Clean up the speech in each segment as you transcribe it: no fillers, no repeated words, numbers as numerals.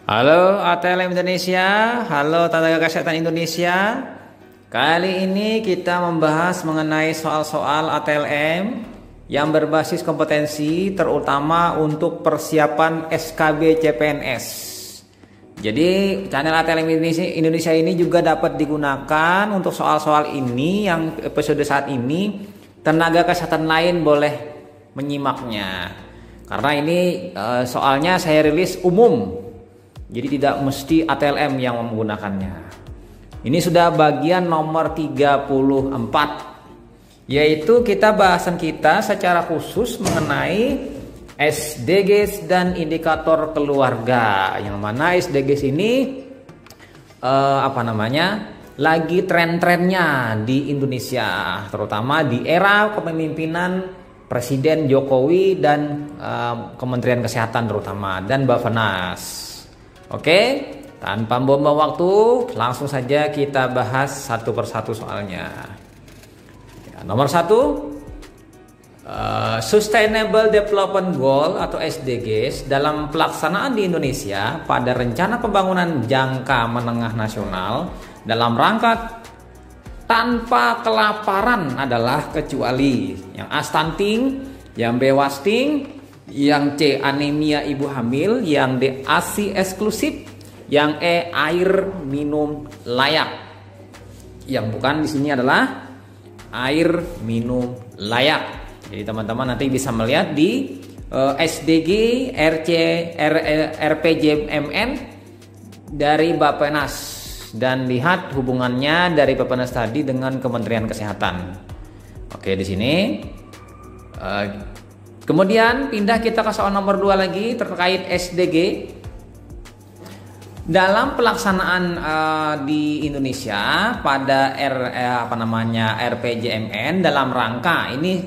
Halo ATLM Indonesia, halo tenaga kesehatan Indonesia. Kali ini kita membahas mengenai soal-soal ATLM yang berbasis kompetensi terutama untuk persiapan SKB CPNS. Jadi channel ATLM Indonesia ini juga dapat digunakan untuk soal-soal ini yang episode saat ini. Tenaga kesehatan lain boleh menyimaknya. Karena ini soalnya saya rilis umum. Jadi tidak mesti ATLM yang menggunakannya. Ini sudah bagian nomor 34, yaitu bahasan kita secara khusus mengenai SDGs dan indikator keluarga. Yang mana SDGs ini lagi tren-trennya di Indonesia, terutama di era kepemimpinan Presiden Jokowi dan Kementerian Kesehatan terutama dan Bappenas. Oke, tanpa membuang waktu, langsung saja kita bahas satu persatu soalnya. Nomor 1, Sustainable Development Goal atau SDGs dalam pelaksanaan di Indonesia pada Rencana Pembangunan Jangka Menengah Nasional dalam rangka tanpa kelaparan adalah kecuali yang A stunting, yang B wasting, yang C anemia ibu hamil, yang D ASI eksklusif, yang E air minum layak. Yang bukan di sini adalah air minum layak. Jadi teman-teman nanti bisa melihat di SDG RPJMN dari Bappenas dan lihat hubungannya dari Bappenas tadi dengan Kementerian Kesehatan. Oke, di sini kemudian pindah kita ke soal nomor 2 lagi terkait SDG. Dalam pelaksanaan di Indonesia pada RPJMN dalam rangka ini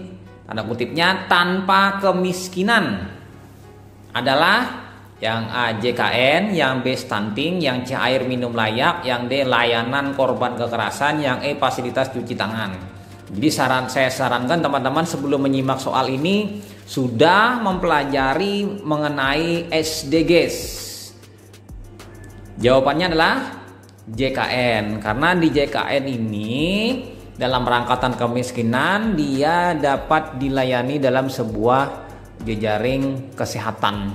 tanda kutipnya tanpa kemiskinan adalah yang A JKN, yang B stunting, yang C air minum layak, yang D layanan korban kekerasan, yang E fasilitas cuci tangan. Jadi saya sarankan teman-teman sebelum menyimak soal ini sudah mempelajari mengenai SDGs. Jawabannya adalah JKN, karena di JKN ini dalam rangkatan kemiskinan dia dapat dilayani dalam sebuah jejaring kesehatan.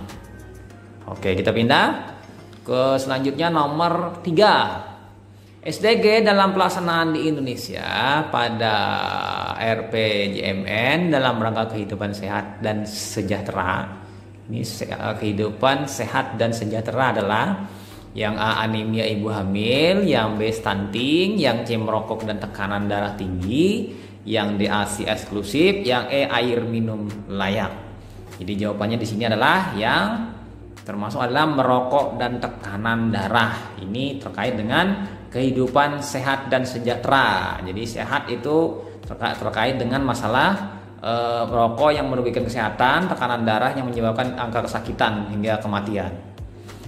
Oke, kita pindah ke selanjutnya nomor 3. SDG dalam pelaksanaan di Indonesia pada RPJMN dalam rangka kehidupan sehat dan sejahtera. Ini kehidupan sehat dan sejahtera adalah yang A anemia ibu hamil, yang B stunting, yang C merokok dan tekanan darah tinggi, yang D ASI eksklusif, yang E air minum layak. Jadi jawabannya di sini adalah yang termasuk adalah merokok dan tekanan darah. Ini terkait dengan kehidupan sehat dan sejahtera. Jadi sehat itu terkait dengan masalah merokok yang merugikan kesehatan, tekanan darah yang menyebabkan angka kesakitan hingga kematian.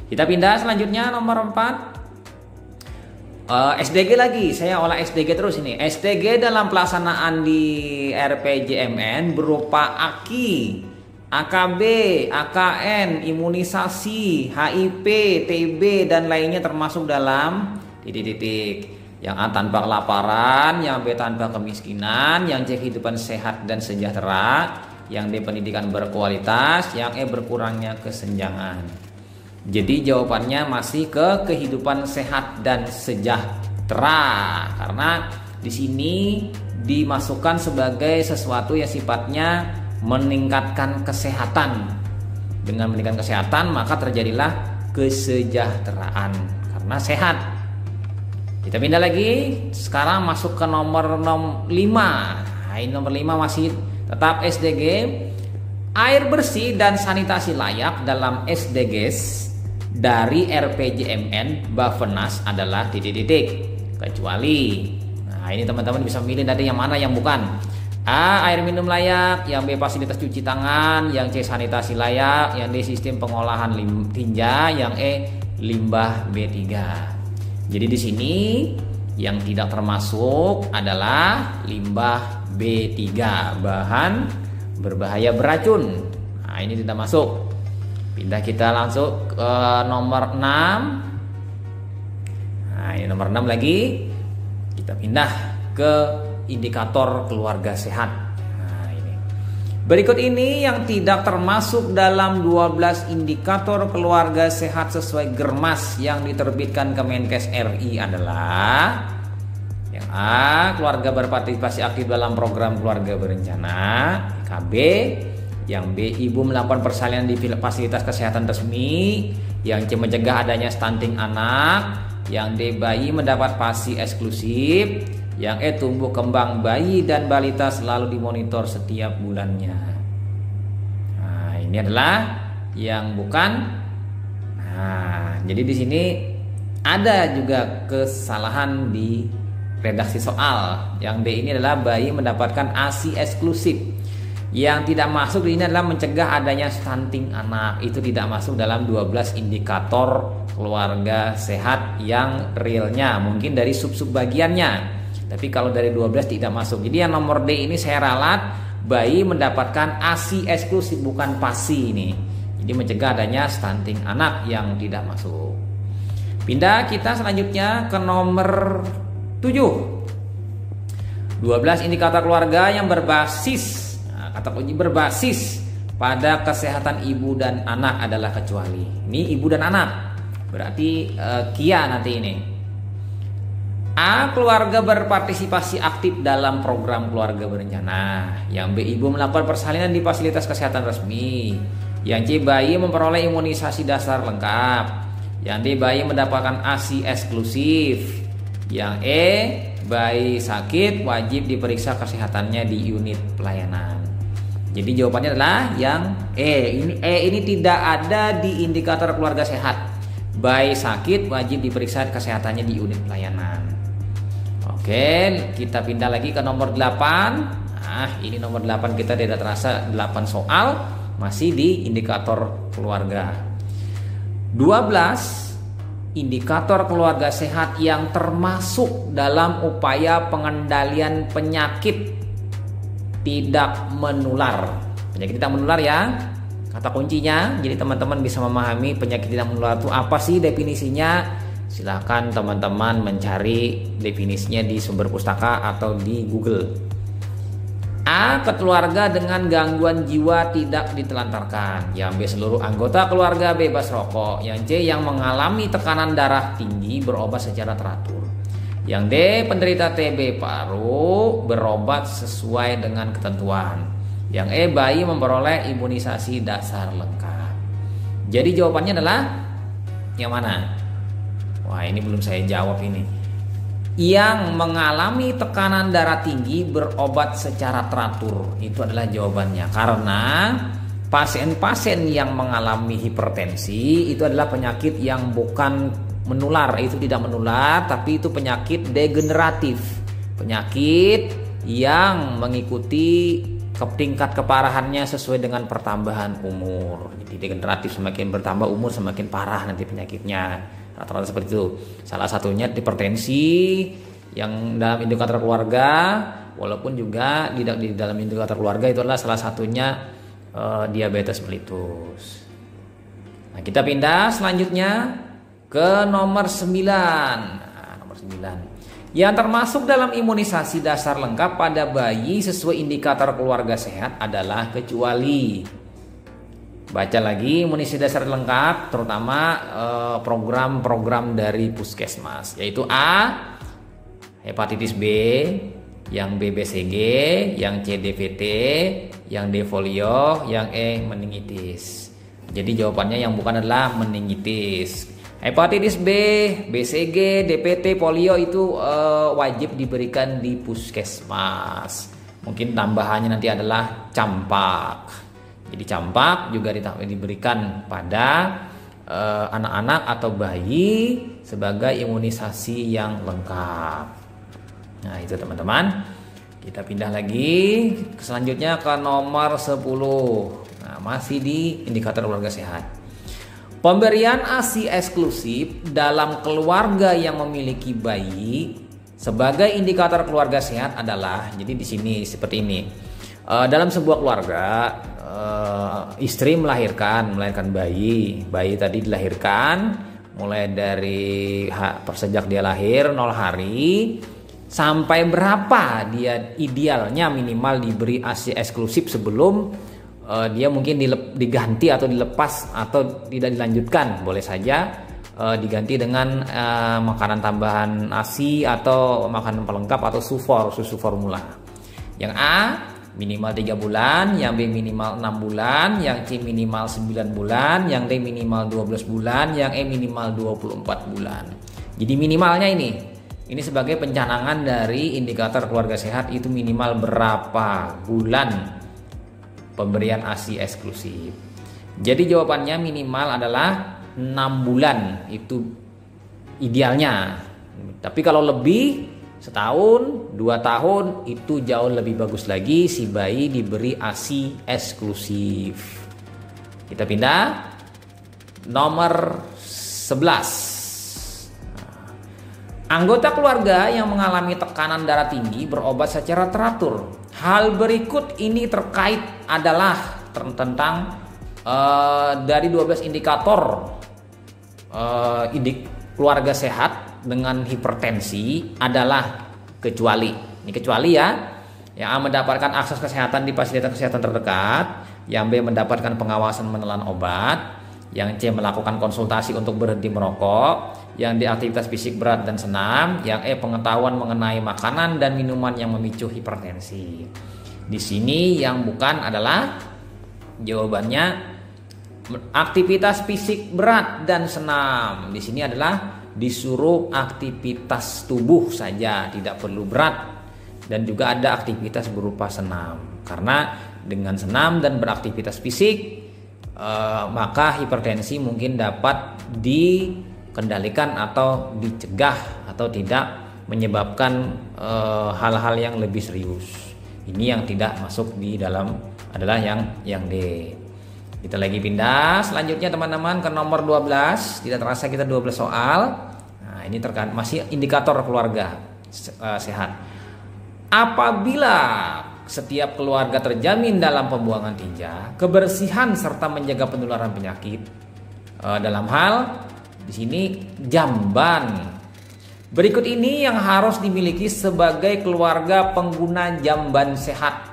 Kita pindah selanjutnya nomor 4. SDG lagi, saya olah SDG terus ini. SDG dalam pelaksanaan di RPJMN berupa AKI, AKB, AKN, imunisasi, HIP, TB dan lainnya termasuk dalam yang A tanpa kelaparan, yang B tanpa kemiskinan, yang C kehidupan sehat dan sejahtera, yang D pendidikan berkualitas, yang E berkurangnya kesenjangan. Jadi jawabannya masih ke kehidupan sehat dan sejahtera, karena di sini dimasukkan sebagai sesuatu yang sifatnya meningkatkan kesehatan. Dengan meningkatkan kesehatan maka terjadilah kesejahteraan karena sehat. Kita pindah lagi, sekarang masuk ke nomor 5. Ini nomor 5 masih tetap SDG. Air bersih dan sanitasi layak dalam SDGs dari RPJMN Bappenas adalah kecuali. Nah, ini teman-teman bisa milih tadi yang mana yang bukan. A air minum layak, yang B fasilitas cuci tangan, yang C sanitasi layak, yang D sistem pengolahan tinja, yang E limbah B3. Jadi di sini yang tidak termasuk adalah limbah B3, bahan berbahaya beracun. Nah, ini tidak masuk. Pindah kita langsung ke nomor 6. Nah, ini nomor 6 lagi. Kita pindah ke indikator keluarga sehat. Nah, ini. Berikut ini yang tidak termasuk dalam 12 indikator keluarga sehat sesuai Germas yang diterbitkan Kemenkes RI adalah: yang A, keluarga berpartisipasi aktif dalam program keluarga berencana (KB). Yang B, ibu melakukan persalinan di fasilitas kesehatan resmi. Yang C, mencegah adanya stunting anak. Yang D, bayi mendapat PASI eksklusif. Yang E, tumbuh kembang bayi dan balita selalu dimonitor setiap bulannya. Nah, ini adalah yang bukan. Nah, jadi di sini ada juga kesalahan di redaksi soal. Yang D ini adalah bayi mendapatkan ASI eksklusif. Yang tidak masuk ini adalah mencegah adanya stunting anak. Itu tidak masuk dalam 12 indikator keluarga sehat yang realnya. Mungkin dari sub-sub bagiannya, tapi kalau dari 12 tidak masuk. Jadi yang nomor D ini saya ralat, bayi mendapatkan ASI eksklusif, bukan PASI ini. Jadi mencegah adanya stunting anak yang tidak masuk. Pindah kita selanjutnya ke nomor 7. 12 indikator keluarga yang berbasis, kata kunci berbasis pada kesehatan ibu dan anak adalah kecuali. Ini ibu dan anak, berarti Kia nanti ini. A, keluarga berpartisipasi aktif dalam program keluarga berencana. Yang B, ibu melakukan persalinan di fasilitas kesehatan resmi. Yang C, bayi memperoleh imunisasi dasar lengkap. Yang D, bayi mendapatkan ASI eksklusif. Yang E, bayi sakit wajib diperiksa kesehatannya di unit pelayanan. Jadi jawabannya adalah yang E. Ini tidak ada di indikator keluarga sehat. Bayi sakit wajib diperiksa kesehatannya di unit pelayanan. Oke, kita pindah lagi ke nomor 8. Nah, ini nomor 8 kita tidak terasa 8 soal masih di indikator keluarga. 12 indikator keluarga sehat yang termasuk dalam upaya pengendalian penyakit tidak menular. Penyakit tidak menular ya, kata kuncinya. Jadi teman-teman bisa memahami penyakit tidak menular itu apa sih definisinya. Silahkan teman-teman mencari definisinya di sumber pustaka atau di Google. A, keluarga dengan gangguan jiwa tidak ditelantarkan. Yang B, seluruh anggota keluarga bebas rokok. Yang C, yang mengalami tekanan darah tinggi berobat secara teratur. Yang D, penderita TB paru berobat sesuai dengan ketentuan. Yang E, bayi memperoleh imunisasi dasar lengkap. Jadi jawabannya adalah yang mana? Wah, ini belum saya jawab ini. Yang mengalami tekanan darah tinggi berobat secara teratur, itu adalah jawabannya. Karena pasien-pasien yang mengalami hipertensi itu adalah penyakit yang bukan menular, itu tidak menular, tapi itu penyakit degeneratif, penyakit yang mengikuti tingkat keparahannya sesuai dengan pertambahan umur. Jadi degeneratif, semakin bertambah umur semakin parah nanti penyakitnya, rata-rata seperti itu. Salah satunya hipertensi yang dalam indikator keluarga, walaupun juga di dalam indikator keluarga itu adalah salah satunya diabetes mellitus. Nah, kita pindah selanjutnya ke nomor 9. Nah, nomor 9. Yang termasuk dalam imunisasi dasar lengkap pada bayi sesuai indikator keluarga sehat adalah kecuali. Baca lagi, imunisasi dasar lengkap terutama program-program dari puskesmas, yaitu A, hepatitis B, yang B BCG, yang C DVT, yang D polio, yang E meningitis. Jadi jawabannya yang bukan adalah meningitis. Hepatitis B, BCG, DPT, polio itu wajib diberikan di puskesmas. Mungkin tambahannya nanti adalah campak. Jadi campak juga diberikan pada anak-anak atau bayi sebagai imunisasi yang lengkap. Nah, itu teman-teman. Kita pindah lagi selanjutnya ke nomor 10. Nah, masih di indikator keluarga sehat. Pemberian ASI eksklusif dalam keluarga yang memiliki bayi sebagai indikator keluarga sehat adalah, jadi di sini seperti ini. Dalam sebuah keluarga istri melahirkan bayi tadi dilahirkan mulai dari sejak dia lahir 0 hari sampai berapa dia idealnya minimal diberi ASI eksklusif sebelum dia mungkin diganti atau dilepas atau tidak dilanjutkan. Boleh saja diganti dengan makanan tambahan ASI atau makanan pelengkap atau susu formula. Yang A minimal 3 bulan, yang B minimal 6 bulan, yang C minimal 9 bulan, yang D minimal 12 bulan, yang E minimal 24 bulan. Jadi minimalnya ini sebagai pencanangan dari indikator keluarga sehat itu minimal berapa bulan pemberian ASI eksklusif. Jadi jawabannya minimal adalah 6 bulan itu idealnya. Tapi kalau lebih setahun, 2 tahun itu jauh lebih bagus lagi si bayi diberi ASI eksklusif. Kita pindah nomor 11. Anggota keluarga yang mengalami tekanan darah tinggi berobat secara teratur. Hal berikut ini terkait adalah tentang dari 12 indikator keluarga sehat dengan hipertensi adalah kecuali. Ini kecuali ya. Yang A mendapatkan akses kesehatan di fasilitas kesehatan terdekat, yang B mendapatkan pengawasan menelan obat, yang C melakukan konsultasi untuk berhenti merokok, yang D aktivitas fisik berat dan senam, yang E pengetahuan mengenai makanan dan minuman yang memicu hipertensi. Di sini yang bukan adalah jawabannya aktivitas fisik berat dan senam. Di sini adalah disuruh aktivitas tubuh saja, tidak perlu berat, dan juga ada aktivitas berupa senam. Karena dengan senam dan beraktivitas fisik maka hipertensi mungkin dapat dikendalikan atau dicegah atau tidak menyebabkan hal-hal yang lebih serius. Ini yang tidak masuk di dalam adalah yang D. Kita lagi pindah selanjutnya teman-teman ke nomor 12. Tidak terasa kita 12 soal. Nah, ini terkait masih indikator keluarga sehat. Apabila setiap keluarga terjamin dalam pembuangan tinja, kebersihan serta menjaga penularan penyakit, dalam hal di sini jamban. Berikut ini yang harus dimiliki sebagai keluarga pengguna jamban sehat.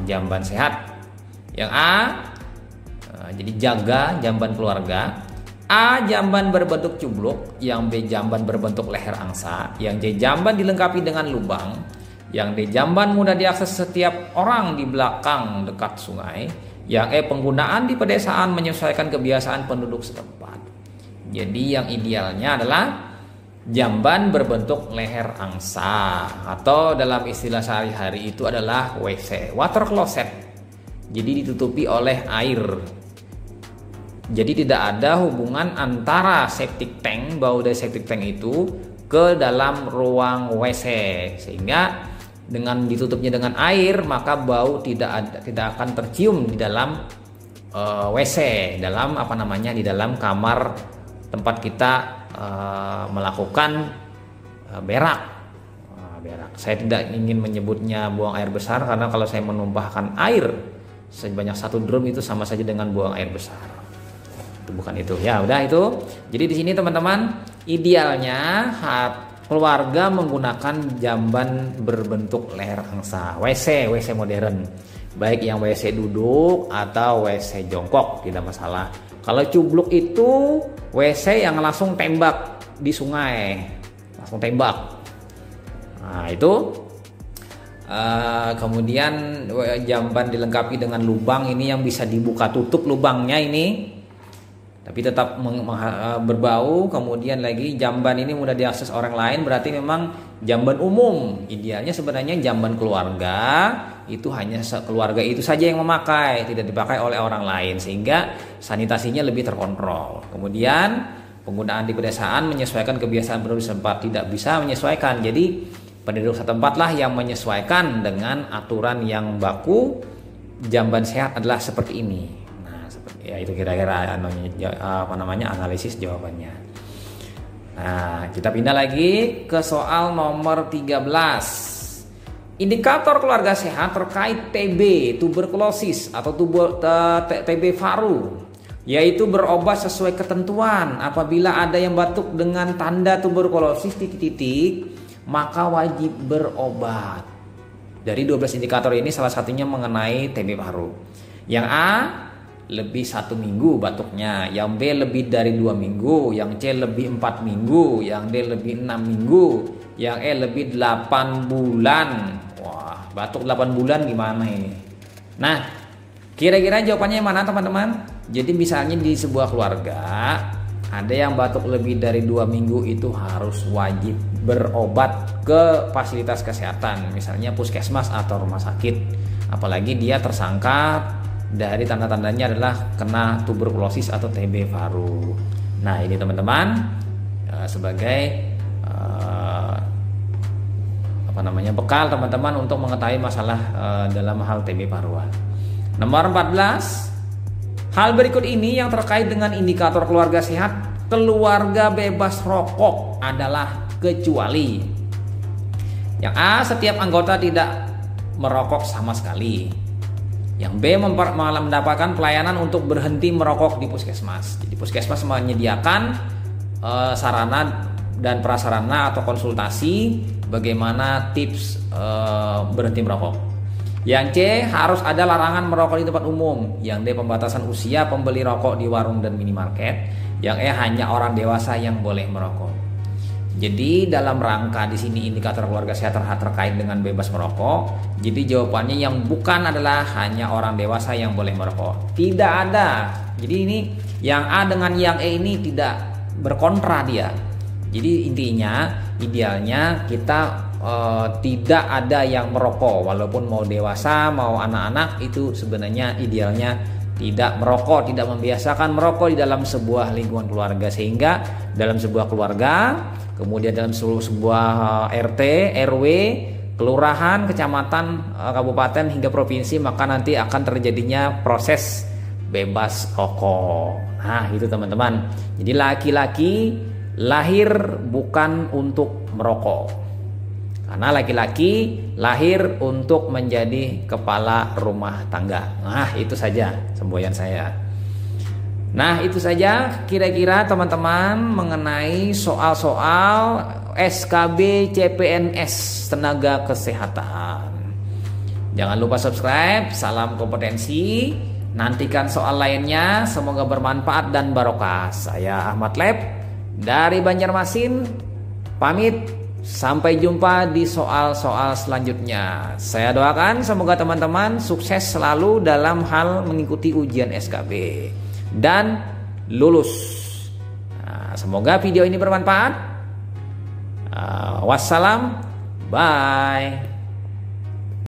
Jamban sehat. Yang A, jadi jaga jamban keluarga. A, jamban berbentuk cubluk. Yang B, jamban berbentuk leher angsa. Yang C, jamban dilengkapi dengan lubang. Yang D, jamban mudah diakses setiap orang di belakang dekat sungai. Yang E, penggunaan di pedesaan menyesuaikan kebiasaan penduduk setempat. Jadi yang idealnya adalah jamban berbentuk leher angsa, atau dalam istilah sehari-hari itu adalah WC, water closet. Jadi ditutupi oleh air. Jadi tidak ada hubungan antara septic tank, bau dari septic tank itu ke dalam ruang WC, sehingga dengan ditutupnya dengan air maka bau tidak akan tercium di dalam WC, dalam di dalam kamar tempat kita melakukan berak. Saya tidak ingin menyebutnya buang air besar, karena kalau saya menumpahkan air sebanyak 1 drum itu sama saja dengan buang air besar. Itu bukan itu. Ya, udah itu. Jadi di sini teman-teman, idealnya keluarga menggunakan jamban berbentuk leher angsa. WC modern. Baik yang WC duduk atau WC jongkok, tidak masalah. Kalau cubluk itu WC yang langsung tembak di sungai. Langsung tembak. Nah, itu. Kemudian jamban dilengkapi dengan lubang, ini yang bisa dibuka tutup lubangnya ini, tapi tetap berbau. Kemudian lagi jamban ini mudah diakses orang lain, berarti memang jamban umum. Idealnya sebenarnya jamban keluarga itu hanya keluarga itu saja yang memakai, tidak dipakai oleh orang lain, sehingga sanitasinya lebih terkontrol. Kemudian penggunaan di pedesaan menyesuaikan kebiasaan penduduk setempat, tidak bisa menyesuaikan. Jadi penduduk setempat lah yang menyesuaikan dengan aturan yang baku. Jamban sehat adalah seperti ini. Nah, seperti ya itu kira-kira analisis jawabannya. Nah, kita pindah lagi ke soal nomor 13. Indikator keluarga sehat terkait TB, tuberkulosis atau TB paru, yaitu berobat sesuai ketentuan. Apabila ada yang batuk dengan tanda tuberkulosis titik-titik, maka wajib berobat. Dari 12 indikator ini salah satunya mengenai TB paru. Yang A, lebih 1 minggu batuknya, yang B lebih dari 2 minggu, yang C lebih 4 minggu, yang D lebih 6 minggu, yang E lebih 8 bulan. Wah, batuk 8 bulan gimana ini? Nah, kira-kira jawabannya yang mana teman-teman? Jadi misalnya di sebuah keluarga ada yang batuk lebih dari 2 minggu, itu harus wajib berobat ke fasilitas kesehatan, misalnya puskesmas atau rumah sakit. Apalagi dia tersangka dari tanda-tandanya adalah kena tuberkulosis atau TB paru. Nah, ini teman-teman sebagai bekal teman-teman untuk mengetahui masalah dalam hal TB paruan. Nomor 14, hal berikut ini yang terkait dengan indikator keluarga sehat. Keluarga bebas rokok adalah kecuali. Yang A, setiap anggota tidak merokok sama sekali. Yang B, mendapatkan pelayanan untuk berhenti merokok di puskesmas. Jadi puskesmas menyediakan sarana dan prasarana atau konsultasi bagaimana tips berhenti merokok. Yang C, harus ada larangan merokok di tempat umum. Yang D, pembatasan usia pembeli rokok di warung dan minimarket. Yang E, hanya orang dewasa yang boleh merokok. Jadi dalam rangka di sini indikator keluarga sehat terkait dengan bebas merokok. Jadi jawabannya yang bukan adalah hanya orang dewasa yang boleh merokok. Tidak ada. Jadi ini yang A dengan yang E ini tidak berkontra dia. Jadi intinya idealnya kita tidak ada yang merokok, walaupun mau dewasa mau anak-anak, itu sebenarnya idealnya tidak merokok, tidak membiasakan merokok di dalam sebuah lingkungan keluarga, sehingga dalam sebuah keluarga, kemudian dalam sebuah RT, RW, kelurahan, kecamatan, kabupaten hingga provinsi, maka nanti akan terjadinya proses bebas rokok. Nah, itu teman-teman. Jadi laki-laki lahir bukan untuk merokok. Karena laki-laki lahir untuk menjadi kepala rumah tangga. Nah, itu saja semboyan saya. Nah, itu saja kira-kira teman-teman mengenai soal-soal SKB CPNS tenaga kesehatan. Jangan lupa subscribe. Salam kompetensi. Nantikan soal lainnya. Semoga bermanfaat dan barokah. Saya Ahmad Lab dari Banjarmasin. Pamit. Sampai jumpa di soal-soal selanjutnya. Saya doakan semoga teman-teman sukses selalu dalam hal mengikuti ujian SKB dan lulus. Nah, semoga video ini bermanfaat. Wassalam. Bye.